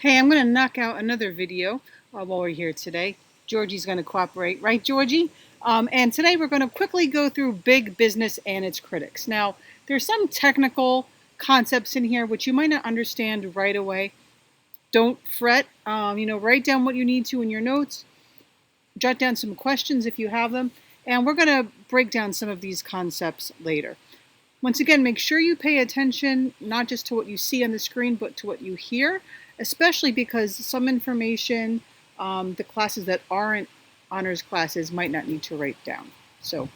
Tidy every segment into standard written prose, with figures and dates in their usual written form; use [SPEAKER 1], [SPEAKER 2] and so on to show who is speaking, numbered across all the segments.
[SPEAKER 1] Hey, I'm going to knock out another video while we're here today. Georgie's going to cooperate, right, Georgie? And today we're going to quickly go through big business and its critics. Now, there's some technical concepts in here which you might not understand right away. Don't fret. Write down what you need to in your notes. Jot down some questions if you have them. And we're going to break down some of these concepts later. Once again, make sure you pay attention not just to what you see on the screen, but to what you hear, especially because some information, the classes that aren't honors classes might not need to write down. So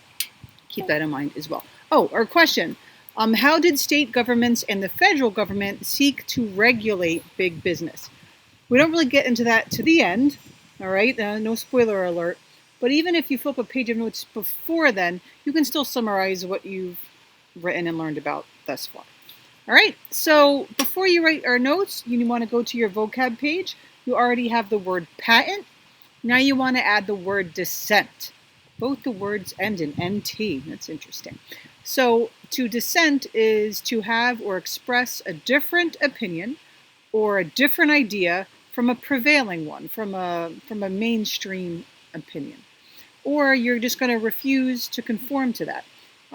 [SPEAKER 1] keep that in mind as well. Oh, our question. How did state governments and the federal government seek to regulate big business? We don't really get into that to the end, all right? No spoiler alert. But even if you flip a page of notes before then, you can still summarize what you've written and learned about thus far. All right, so before you write our notes, you want to go to your vocab page. You already have the word patent. Now you want to add the word dissent. Both the words end in NT. That's interesting. So to dissent is to have or express a different opinion or a different idea from a prevailing one, from a mainstream opinion. Or you're just going to refuse to conform to that.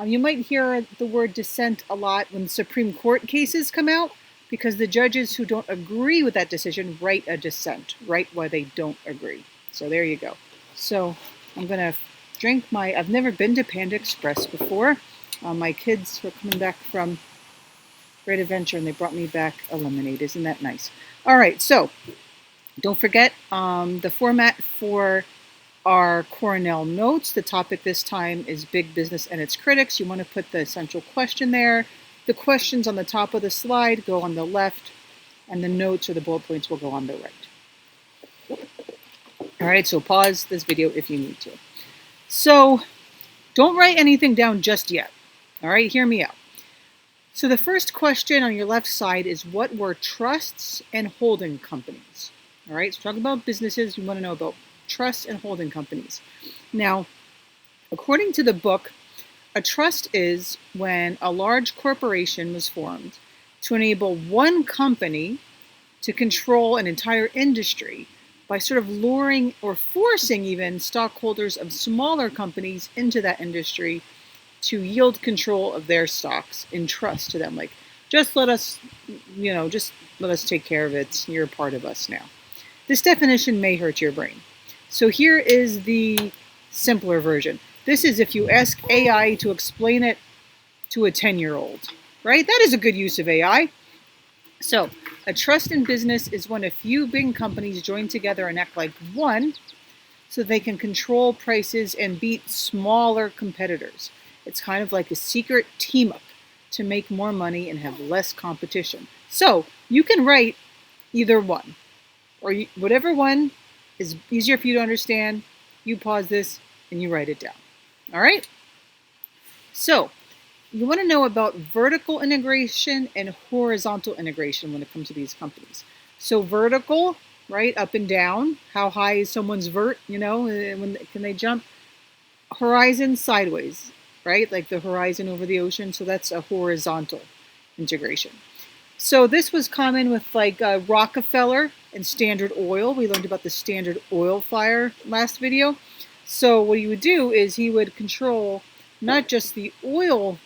[SPEAKER 1] You might hear the word dissent a lot when Supreme Court cases come out because the judges who don't agree with that decision write a dissent, write why they don't agree. So there you go. So I'm going to drink I've never been to Panda Express before. My kids were coming back from Great Adventure and they brought me back a lemonade. Isn't that nice? All right, so don't forget the format for our Cornell notes. The topic this time is big business and its critics. You want to put the essential question there. The questions on the top of the slide go on the left, and the notes or the bullet points will go on the right. All right, so pause this video if you need to. So don't write anything down just yet. All right, hear me out. So the first question on your left side is, what were trusts and holding companies? All right, so talk about businesses. You want to know about trusts and holding companies. Now, according to the book, a trust is when a large corporation was formed to enable one company to control an entire industry by sort of luring or forcing even stockholders of smaller companies into that industry to yield control of their stocks in trust to them. Like, just let us take care of it. You're a part of us now. This definition may hurt your brain. So here is the simpler version. This is if you ask AI to explain it to a 10-year-old, right? That is a good use of AI. So a trust in business is when a few big companies join together and act like one so they can control prices and beat smaller competitors. It's kind of like a secret team up to make more money and have less competition. So you can write either one, or whatever one is easier for you to understand. You pause this and you write it down. All right? So you want to know about vertical integration and horizontal integration when it comes to these companies. So vertical, right, up and down. How high is someone's vert? Can they jump? Horizon, sideways, right? Like the horizon over the ocean. So that's a horizontal integration. So this was common with like Rockefeller and Standard Oil. We learned about the Standard Oil fire last video. So what he would do is he would control not just his oil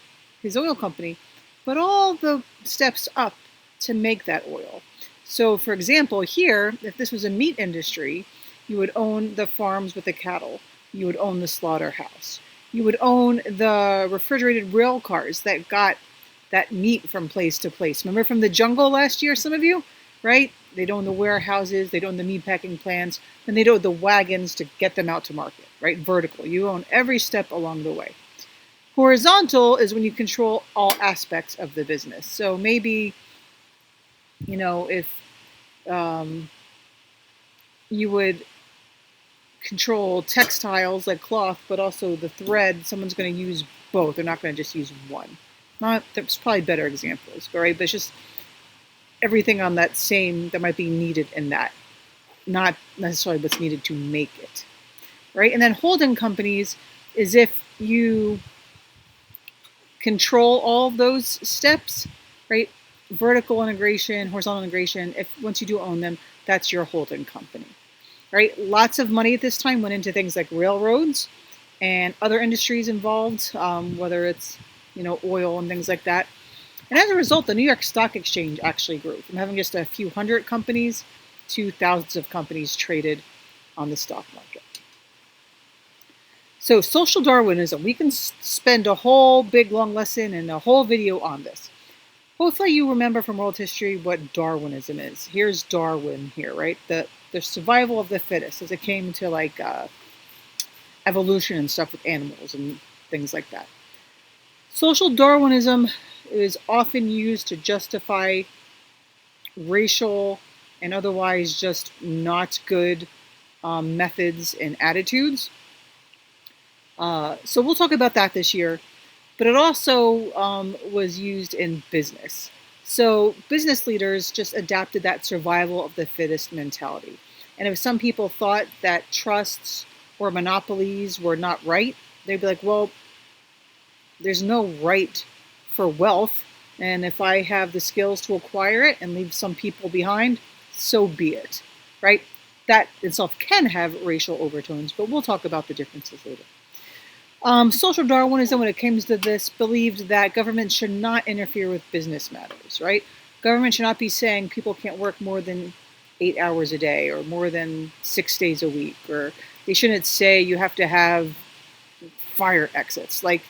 [SPEAKER 1] company, but all the steps up to make that oil. So for example, here, if this was a meat industry, you would own the farms with the cattle. You would own the slaughterhouse. You would own the refrigerated rail cars that got that meat from place to place. Remember from the jungle last year, some of you, right? They'd own the warehouses, they'd own the meat packing plants, and they'd own the wagons to get them out to market, right? Vertical, you own every step along the way. Horizontal is when you control all aspects of the business. So maybe, if you would control textiles like cloth, but also the thread, someone's going to use both. They're not going to just use one. There's probably better examples, right? But it's just everything on that might be needed in that, not necessarily what's needed to make it, right? And then holding companies is if you control all of those steps, right? vertical integration, horizontal integration, if once you do own them, that's your holding company, right? Lots of money at this time went into things like railroads and other industries involved, whether it's oil and things like that. And as a result, the New York Stock Exchange actually grew from having just a few hundred companies to thousands of companies traded on the stock market. So social Darwinism, we can spend a whole big long lesson and a whole video on this. Hopefully you remember from world history what Darwinism is. Here's Darwin here, right? The survival of the fittest as it came to like evolution and stuff with animals and things like that. Social Darwinism is often used to justify racial and otherwise just not good methods and attitudes. So we'll talk about that this year. But it also was used in business. So business leaders just adapted that survival of the fittest mentality. And if some people thought that trusts or monopolies were not right, they'd be like, well, there's no right for wealth. And if I have the skills to acquire it and leave some people behind, so be it, right? That itself can have racial overtones, but we'll talk about the differences later. Social Darwinism, when it comes to this, believed that government should not interfere with business matters, right? Government should not be saying people can't work more than 8 hours a day or more than 6 days a week, or they shouldn't say you have to have fire exits. Like,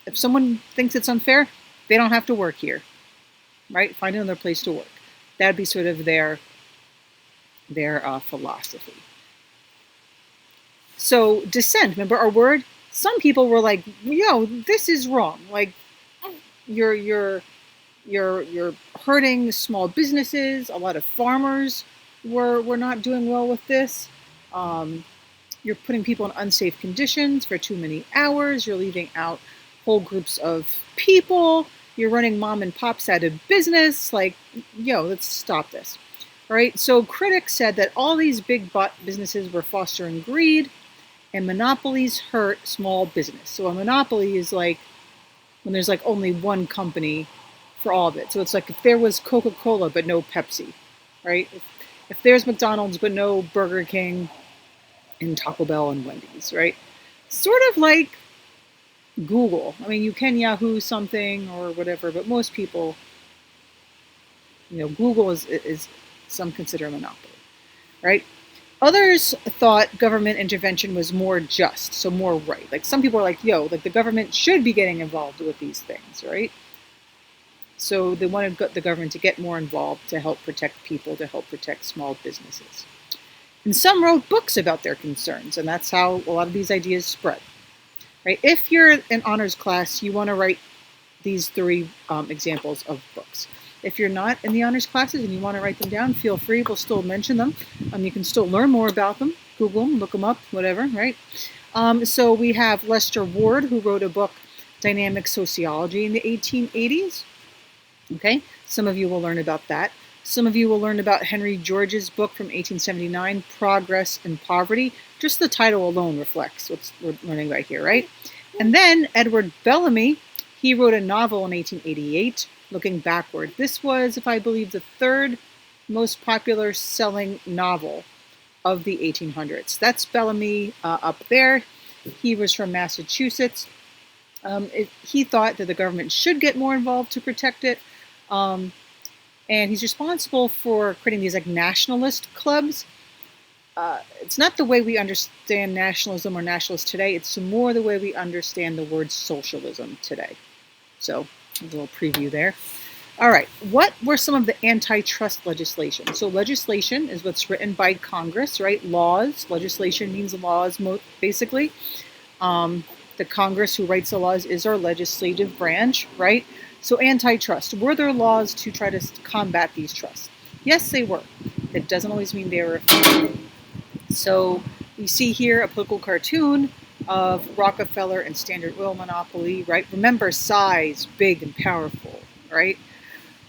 [SPEAKER 1] if someone thinks it's unfair, they don't have to work here, right? Find another place to work. That'd be sort of their philosophy. So dissent, remember our word? Some people were like, yo, this is wrong. Like, you're hurting small businesses. A lot of farmers were not doing well with this. You're putting people in unsafe conditions for too many hours. You're leaving out whole groups of people. You're running mom and pops out of business. Like, yo, let's stop this. All right. So critics said that all these big businesses were fostering greed, and monopolies hurt small business. So a monopoly is like when there's like only one company for all of it. So it's like if there was Coca-Cola but no Pepsi, right? If there's McDonald's but no Burger King and Taco Bell and Wendy's, right? Sort of like Google. I mean, you can Yahoo something or whatever, but most people, Google is some consider a monopoly, right? Others thought government intervention was more just, so more right. Like some people are like, yo, like the government should be getting involved with these things, right? So they wanted the government to get more involved to help protect people, to help protect small businesses. And some wrote books about their concerns, and that's how a lot of these ideas spread. Right? If you're in honors class, you want to write these three examples of books. If you're not in the honors classes and you want to write them down, feel free. We'll still mention them. You can still learn more about them. Google them, look them up, whatever, right? So we have Lester Ward, who wrote a book, Dynamic Sociology, in the 1880s. Okay, some of you will learn about that. Some of you will learn about Henry George's book from 1879, Progress and Poverty. Just the title alone reflects what we're learning right here, right? And then Edward Bellamy, he wrote a novel in 1888, Looking Backward. This was, if I believe, the third most popular selling novel of the 1800s. That's Bellamy up there. He was from Massachusetts. He thought that the government should get more involved to protect it. And he's responsible for creating these like nationalist clubs. It's not the way we understand nationalism or nationalists today. It's more the way we understand the word socialism today. So a little preview there. All right, what were some of the antitrust legislation? So legislation is what's written by Congress, right? Laws, legislation means laws, basically. The Congress who writes the laws is our legislative branch, right? So antitrust, were there laws to try to combat these trusts? Yes, they were. It doesn't always mean they were effective. So we see here a political cartoon of Rockefeller and Standard Oil monopoly, right? Remember size, big and powerful, right?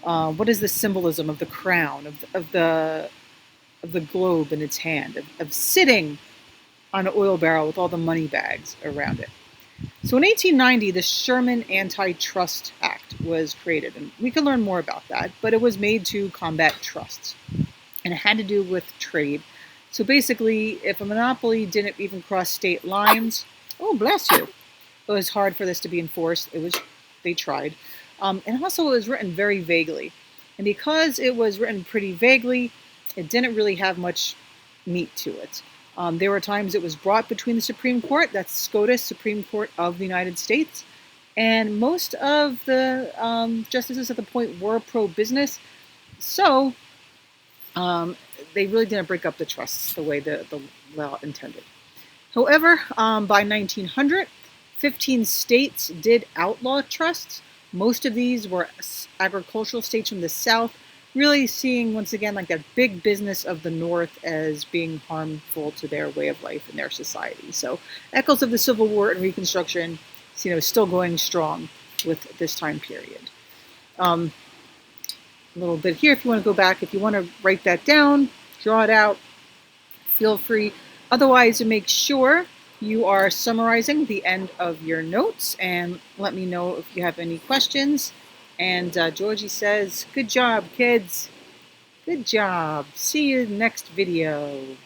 [SPEAKER 1] What is the symbolism of the crown, of the globe in its hand, of sitting on an oil barrel with all the money bags around it? So in 1890, the Sherman Antitrust Act was created, and we can learn more about that, but it was made to combat trusts, and it had to do with trade. So basically, if a monopoly didn't even cross state lines, oh, bless you, it was hard for this to be enforced. They tried. And also it was written very vaguely. And because it was written pretty vaguely, it didn't really have much meat to it. There were times it was brought between the Supreme Court, that's SCOTUS, Supreme Court of the United States, and most of the justices at the point were pro-business, so they really didn't break up the trusts the way the law intended. However, by 1900, 15 states did outlaw trusts. Most of these were agricultural states from the South, really seeing, once again, like that big business of the North as being harmful to their way of life and their society. So echoes of the Civil War and Reconstruction, still going strong with this time period. A little bit here, if you want to go back, if you want to write that down, draw it out, feel free. Otherwise, make sure you are summarizing the end of your notes and let me know if you have any questions. And Georgie says, good job, kids. Good job. See you next video.